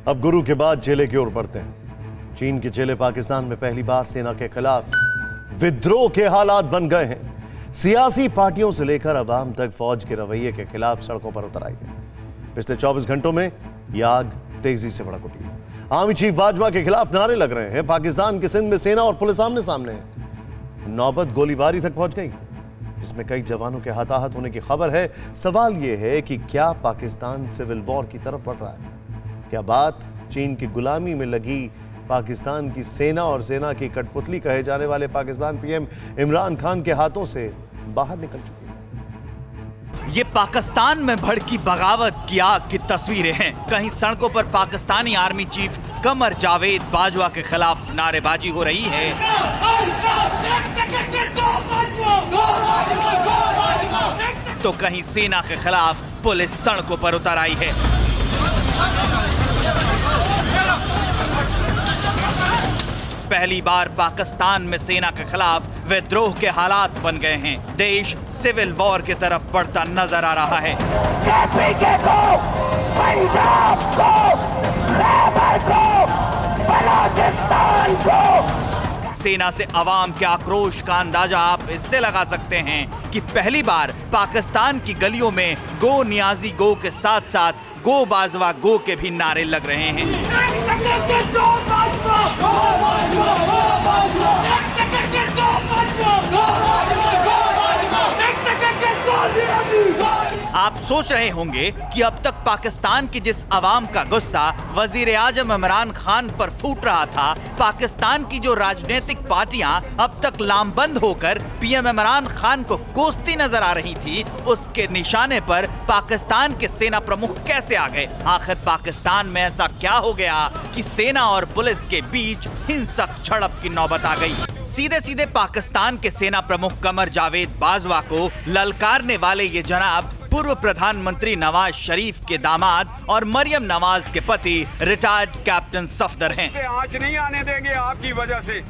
अब गुरु के बाद चेले की ओर बढ़ते हैं। चीन के चेले पाकिस्तान में पहली बार सेना के खिलाफ विद्रोह के हालात बन गए हैं। सियासी पार्टियों से लेकर अवाम तक फौज के रवैये के खिलाफ सड़कों पर उतर आई है। पिछले 24 घंटों में यह आग तेजी से भड़क उठी है। आर्मी चीफ बाजवा के खिलाफ नारे लग रहे हैं। पाकिस्तान के सिंध में सेना और पुलिस आमने सामने है। नौबत गोलीबारी तक पहुंच गई, जिसमें कई जवानों के हताहत होने की खबर है। सवाल यह है कि क्या पाकिस्तान सिविल वॉर की तरफ बढ़ रहा है? क्या बात चीन की गुलामी में लगी पाकिस्तान की सेना और सेना की कठपुतली कहे जाने वाले पाकिस्तान पीएम इमरान खान के हाथों से बाहर निकल चुकी है? ये पाकिस्तान में भड़की बगावत की आग की तस्वीरें हैं। कहीं सड़कों पर पाकिस्तानी आर्मी चीफ कमर जावेद बाजवा के खिलाफ नारेबाजी हो रही है, तो कहीं सेना के खिलाफ पुलिस सड़कों पर उतर आई है। पहली बार पाकिस्तान में सेना के खिलाफ विद्रोह के हालात बन गए हैं। देश सिविल वॉर की तरफ बढ़ता नजर आ रहा है। पंजाब को, खैबर को, बलूचिस्तान को। सेना से अवाम के आक्रोश का अंदाजा आप इससे लगा सकते हैं कि पहली बार पाकिस्तान की गलियों में गो नियाजी गो के साथ साथ गो बाजवा गो के भी नारे लग रहे हैं। आप सोच रहे होंगे कि अब तक पाकिस्तान की जिस अवाम का गुस्सा वजीर आजम इमरान खान पर फूट रहा था, पाकिस्तान की जो राजनीतिक पार्टियां अब तक लामबंद होकर पीएम इमरान खान को कोसती नजर आ रही थी, उसके निशाने पर पाकिस्तान के सेना प्रमुख कैसे आ गए? आखिर पाकिस्तान में ऐसा क्या हो गया कि सेना और पुलिस के बीच हिंसक झड़प की नौबत आ गई? सीधे सीधे पाकिस्तान के सेना प्रमुख कमर जावेद बाजवा को ललकारने वाले ये जनाब पूर्व प्रधानमंत्री नवाज शरीफ के दामाद और मरियम नवाज के पति रिटायर्ड कैप्टन सफदर हैं। आज नहीं आने देंगे आपकी वजह से।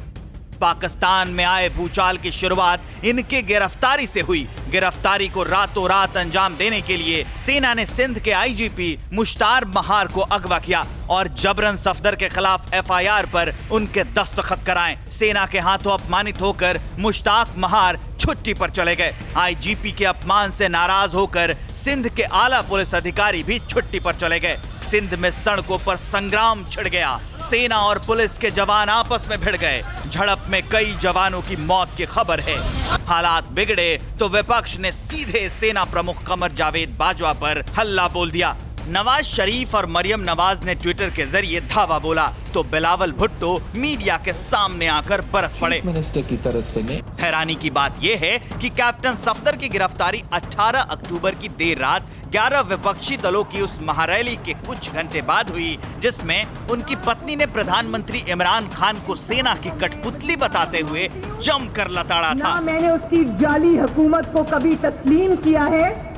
पाकिस्तान में आए भूचाल की शुरुआत इनके गिरफ्तारी से हुई। गिरफ्तारी को रातों रात अंजाम देने के लिए सेना ने सिंध के आईजीपी मुश्तार महार को अगवा किया और जबरन सफदर के खिलाफ एफआईआर पर उनके दस्तखत कराएं। सेना के हाथों अपमानित होकर मुश्ताक महार छुट्टी पर चले गए। आईजीपी के अपमान से नाराज होकर सिंध के आला पुलिस अधिकारी भी छुट्टी पर चले गए। सिंध में सड़कों पर संग्राम छिड़ गया। सेना और पुलिस के जवान आपस में भिड़ गए। झड़प में कई जवानों की मौत की खबर है। हालात बिगड़े तो विपक्ष ने सीधे सेना प्रमुख कमर जावेद बाजवा पर हल्ला बोल दिया। नवाज शरीफ और मरियम नवाज ने ट्विटर के जरिए धावा बोला तो बिलावल भुट्टो मीडिया के सामने आकर बरस पड़े। मिनिस्टर की तरफ से हैरानी की बात यह है कि कैप्टन सफदर की गिरफ्तारी 18 अक्टूबर की देर रात 11 विपक्षी दलों की उस महारैली के कुछ घंटे बाद हुई, जिसमें उनकी पत्नी ने प्रधानमंत्री इमरान खान को सेना की कठपुतली बताते हुए जमकर लताड़ा था। ना मैंने उसकी जाली हुकूमत को कभी तस्लीम किया है।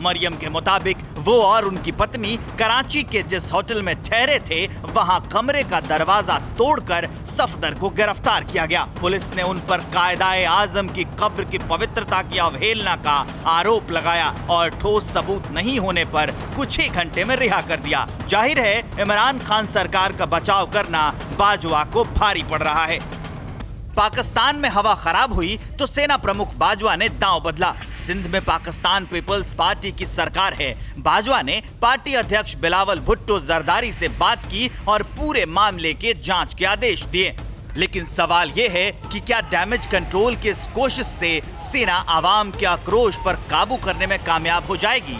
मरियम के मुताबिक वो और उनकी पत्नी कराची के जिस होटल में ठहरे थे, वहां कमरे का दरवाजा तोड़कर सफदर को गिरफ्तार किया गया। पुलिस ने उन पर कायदाए आजम की कब्र की पवित्रता की अवहेलना का आरोप लगाया और ठोस सबूत नहीं होने पर कुछ ही घंटे में रिहा कर दिया। जाहिर है इमरान खान सरकार का बचाव करना बाजवा को भारी पड़ रहा है। पाकिस्तान में हवा खराब हुई तो सेना प्रमुख बाजवा ने दांव बदला। सिंध में पाकिस्तान पीपल्स पार्टी की सरकार है। बाजवा ने पार्टी अध्यक्ष बिलावल भुट्टो जरदारी से बात की और पूरे मामले के जांच के आदेश दिए। लेकिन सवाल यह है कि क्या डैमेज कंट्रोल की इस कोशिश से सेना आवाम के आक्रोश पर काबू करने में कामयाब हो जाएगी?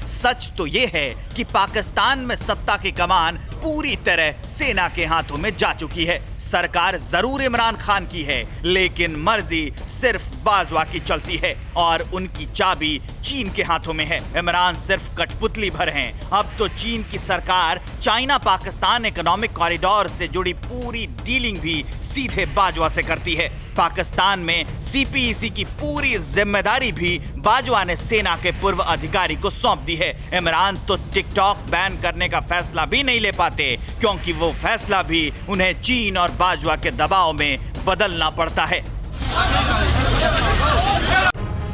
सच तो यह है कि पाकिस्तान में सत्ता की कमान पूरी तरह सेना के हाथों में जा चुकी है। सरकार जरूर इमरान खान की है, लेकिन मर्जी सिर्फ बाजवा की चलती है और उनकी चाबी चीन के हाथों में है। इमरान सिर्फ कठपुतली भर हैं। अब तो चीन की सरकार चाइना पाकिस्तान इकोनॉमिक कॉरिडोर से जुड़ी पूरी डीलिंग भी सीधे बाजवा से करती है। पाकिस्तान में सीपीईसी की पूरी जिम्मेदारी भी बाजवा ने सेना के पूर्व अधिकारी को सौंप दी है। इमरान तो टिकटॉक बैन करने का फैसला भी नहीं ले पाते, क्योंकि वो फैसला भी उन्हें चीन और बाजवा के दबाव में बदलना पड़ता है।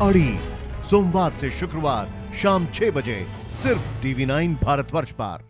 अड़ी सोमवार से शुक्रवार शाम 6 बजे सिर्फ TV9 भारतवर्ष पर।